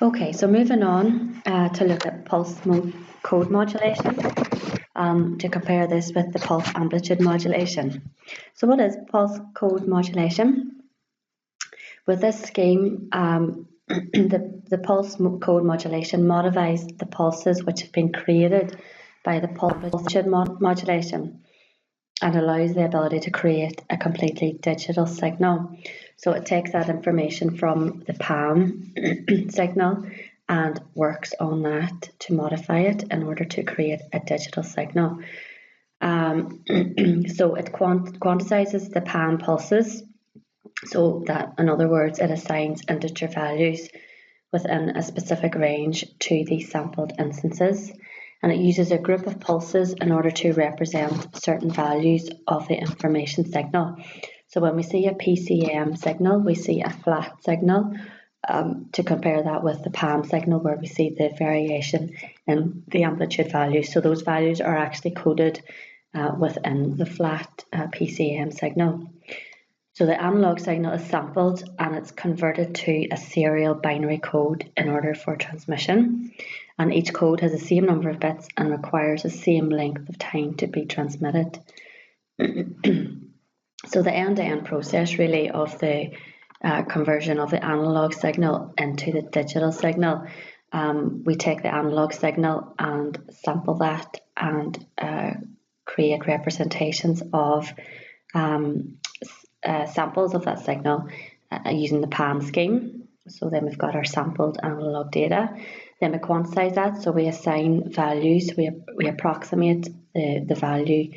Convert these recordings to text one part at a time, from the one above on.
Okay, so moving on to look at pulse code modulation, to compare this with the pulse amplitude modulation. So what is pulse code modulation? With this scheme, the pulse code modulation modifies the pulses which have been created by the pulse amplitude modulation and allows the ability to create a completely digital signal. So it takes that information from the PAM signal and works on that to modify it in order to create a digital signal. So it quantizes the PAM pulses, so that, in other words, it assigns integer values within a specific range to the sampled instances. And it uses a group of pulses in order to represent certain values of the information signal. So when we see a PCM signal, we see a flat signal, to compare that with the PAM signal where we see the variation in the amplitude values. So those values are actually coded within the flat PCM signal. So the analog signal is sampled and it's converted to a serial binary code in order for transmission. And each code has the same number of bits and requires the same length of time to be transmitted. So the end-to-end process really of the conversion of the analog signal into the digital signal, we take the analog signal and sample that and create representations of samples of that signal using the PAM scheme. So then we've got our sampled analog data. Then we quantize that, so we assign values, we approximate the value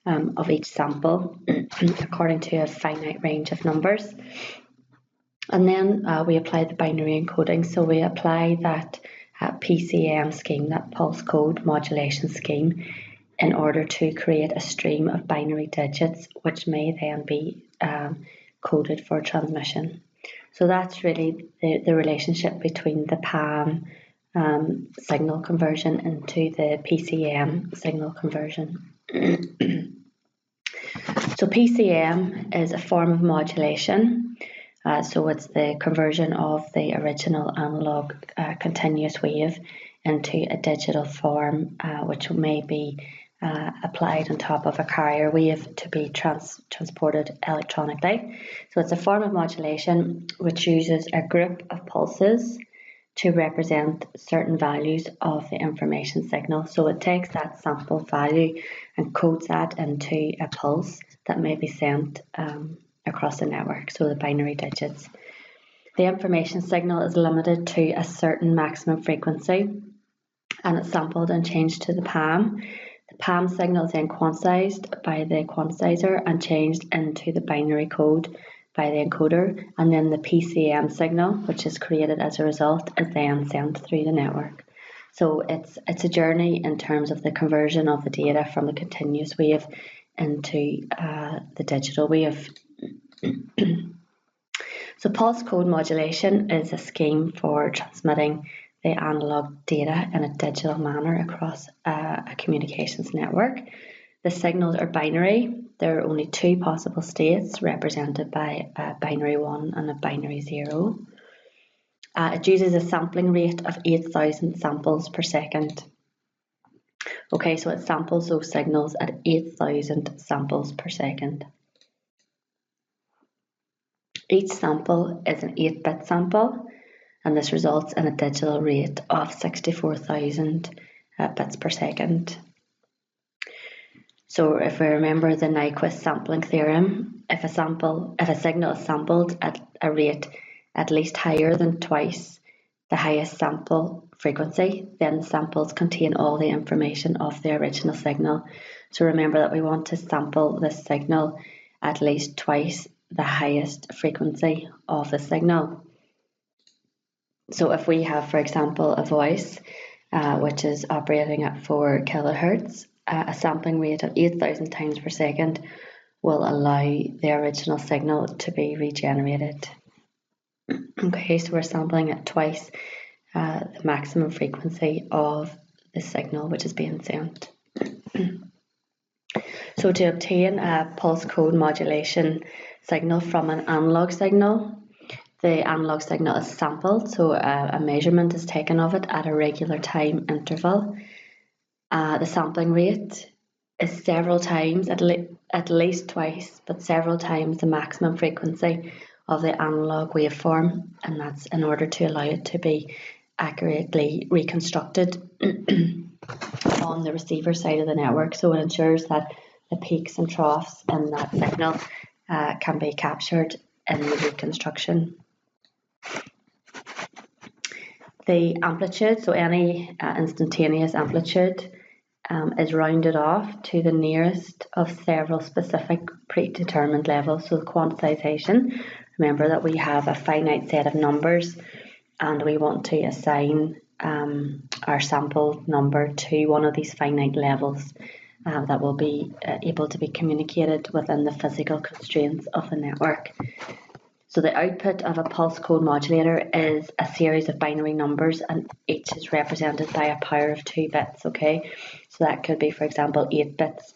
of each sample according to a finite range of numbers. And then we apply the binary encoding, so we apply that PCM scheme, that pulse code modulation scheme, in order to create a stream of binary digits, which may then be coded for transmission. So that's really the relationship between the PAM signal conversion into the PCM signal conversion. So PCM is a form of modulation. So it's the conversion of the original analog continuous wave into a digital form, which may be applied on top of a carrier wave to be transported electronically. So it's a form of modulation which uses a group of pulses to represent certain values of the information signal. So it takes that sample value and codes that into a pulse that may be sent across the network, so the binary digits. The information signal is limited to a certain maximum frequency and it's sampled and changed to the PAM. The PAM signal is then quantized by the quantizer and changed into the binary code by the encoder, and then the PCM signal, which is created as a result, is then sent through the network. So it's a journey in terms of the conversion of the data from the continuous wave into the digital wave. So pulse code modulation is a scheme for transmitting the analog data in a digital manner across a communications network. The signals are binary. There are only two possible states represented by a binary 1 and a binary 0. It uses a sampling rate of 8,000 samples per second. Okay, so it samples those signals at 8,000 samples per second. Each sample is an 8-bit sample, and this results in a digital rate of 64,000 bits per second. So if we remember the Nyquist sampling theorem, if a signal is sampled at a rate at least higher than twice the highest sample frequency, then the samples contain all the information of the original signal. So remember that we want to sample the signal at least twice the highest frequency of the signal. So if we have, for example, a voice which is operating at 4 kilohertz, a sampling rate of 8,000 times per second will allow the original signal to be regenerated. Okay, so we're sampling at twice the maximum frequency of the signal which is being sent. So to obtain a pulse code modulation signal from an analog signal, The analog signal is sampled, so a measurement is taken of it at a regular time interval. The sampling rate is several times, at least twice, but several times the maximum frequency of the analog waveform, and that's in order to allow it to be accurately reconstructed on the receiver side of the network. So it ensures that the peaks and troughs in that signal can be captured in the reconstruction. The amplitude, so any instantaneous amplitude, is rounded off to the nearest of several specific predetermined levels. So the quantization, remember that we have a finite set of numbers and we want to assign our sample number to one of these finite levels that will be able to be communicated within the physical constraints of the network. So the output of a pulse code modulator is a series of binary numbers, and each is represented by a power of 2 bits, okay? So that could be, for example, 8 bits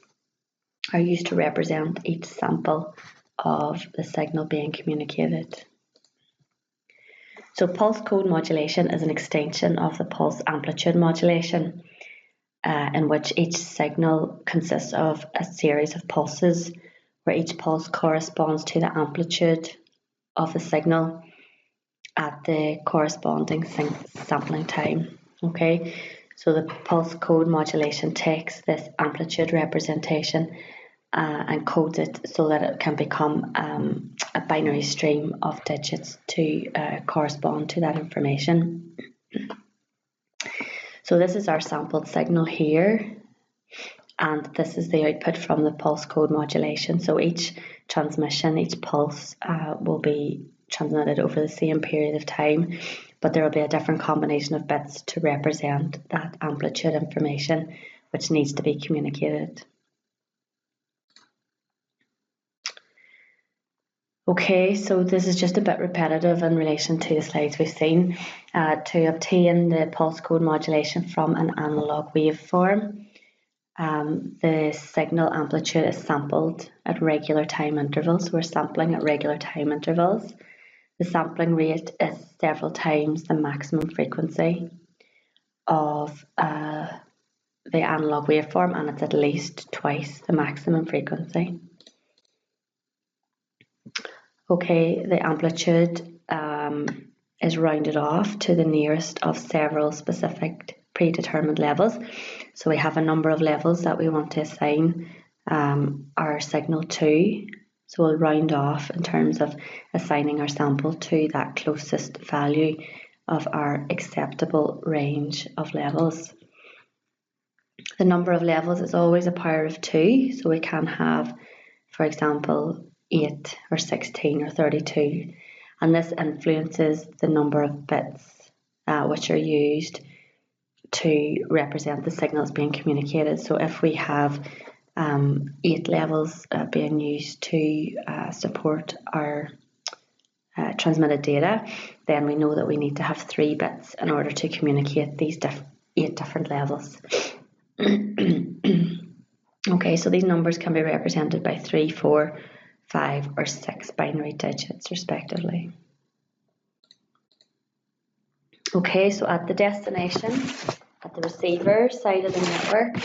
are used to represent each sample of the signal being communicated. So pulse code modulation is an extension of the pulse amplitude modulation, in which each signal consists of a series of pulses, where each pulse corresponds to the amplitude of the signal at the corresponding sampling time. Okay, so the pulse code modulation takes this amplitude representation and codes it so that it can become a binary stream of digits to correspond to that information. So this is our sampled signal here, and this is the output from the pulse code modulation. So each transmission, each pulse will be transmitted over the same period of time, but there will be a different combination of bits to represent that amplitude information which needs to be communicated. Okay, so this is just a bit repetitive in relation to the slides we've seen. To obtain the pulse code modulation from an analog waveform, the signal amplitude is sampled at regular time intervals. We're sampling at regular time intervals. The sampling rate is several times the maximum frequency of the analog waveform, and it's at least twice the maximum frequency. Okay, the amplitude is rounded off to the nearest of several specific predetermined levels. So we have a number of levels that we want to assign our signal to. So we'll round off in terms of assigning our sample to that closest value of our acceptable range of levels. The number of levels is always a power of 2, so we can have, for example, 8 or 16 or 32, and this influences the number of bits which are used to represent the signals being communicated. So if we have 8 levels being used to support our transmitted data, then we know that we need to have 3 bits in order to communicate these 8 different levels. Okay, so these numbers can be represented by 3, 4, 5 or 6 binary digits respectively. Okay, so at the destination, at the receiver side of the network,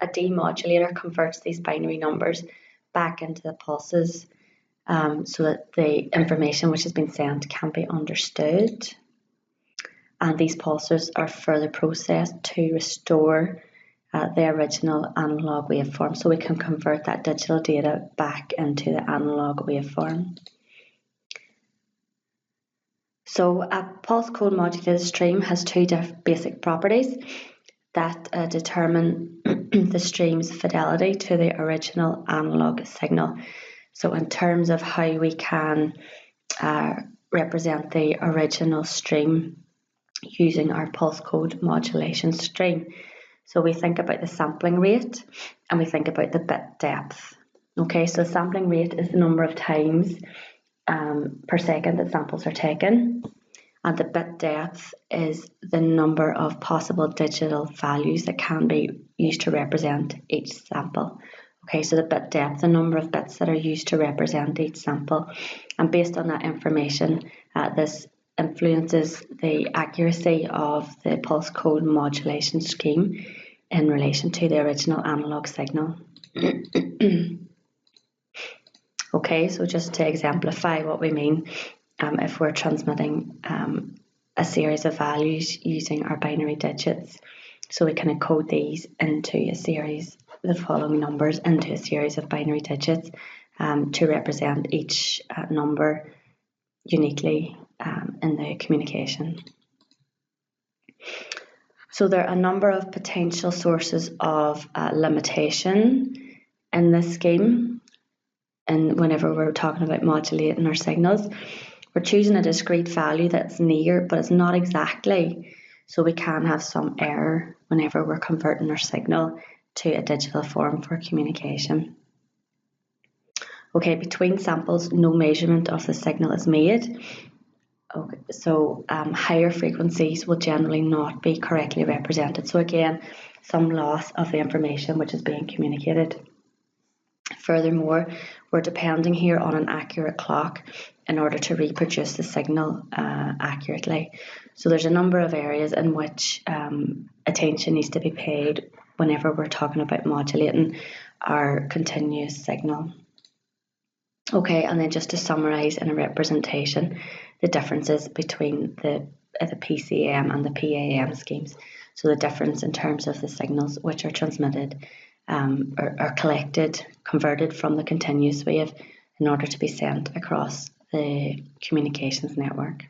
a demodulator converts these binary numbers back into the pulses so that the information which has been sent can be understood. And these pulses are further processed to restore the original analog waveform, so we can convert that digital data back into the analog waveform. So a pulse code modulated stream has 2 basic properties that determine the stream's fidelity to the original analog signal. So in terms of how we can represent the original stream using our pulse code modulation stream. So we think about the sampling rate and we think about the bit depth. Okay, so sampling rate is the number of times per second that samples are taken, and the bit depth is the number of possible digital values that can be used to represent each sample. Okay, so the bit depth, the number of bits that are used to represent each sample. And based on that information, this influences the accuracy of the pulse code modulation scheme in relation to the original analog signal. Okay, so just to exemplify what we mean, if we're transmitting a series of values using our binary digits, so we can encode these into a series, the following numbers into a series of binary digits to represent each number uniquely in the communication. So there are a number of potential sources of limitation in this scheme. And whenever we're talking about modulating our signals, we're choosing a discrete value that's near, but it's not exactly. So we can have some error whenever we're converting our signal to a digital form for communication. Okay, between samples, no measurement of the signal is made. Okay, so higher frequencies will generally not be correctly represented. So again, some loss of the information which is being communicated. Furthermore, we're depending here on an accurate clock in order to reproduce the signal accurately. So there's a number of areas in which attention needs to be paid whenever we're talking about modulating our continuous signal. Okay, and then just to summarise in a representation, the differences between the PCM and the PAM schemes. So the difference in terms of the signals which are transmitted are collected, converted from the continuous wave in order to be sent across the communications network.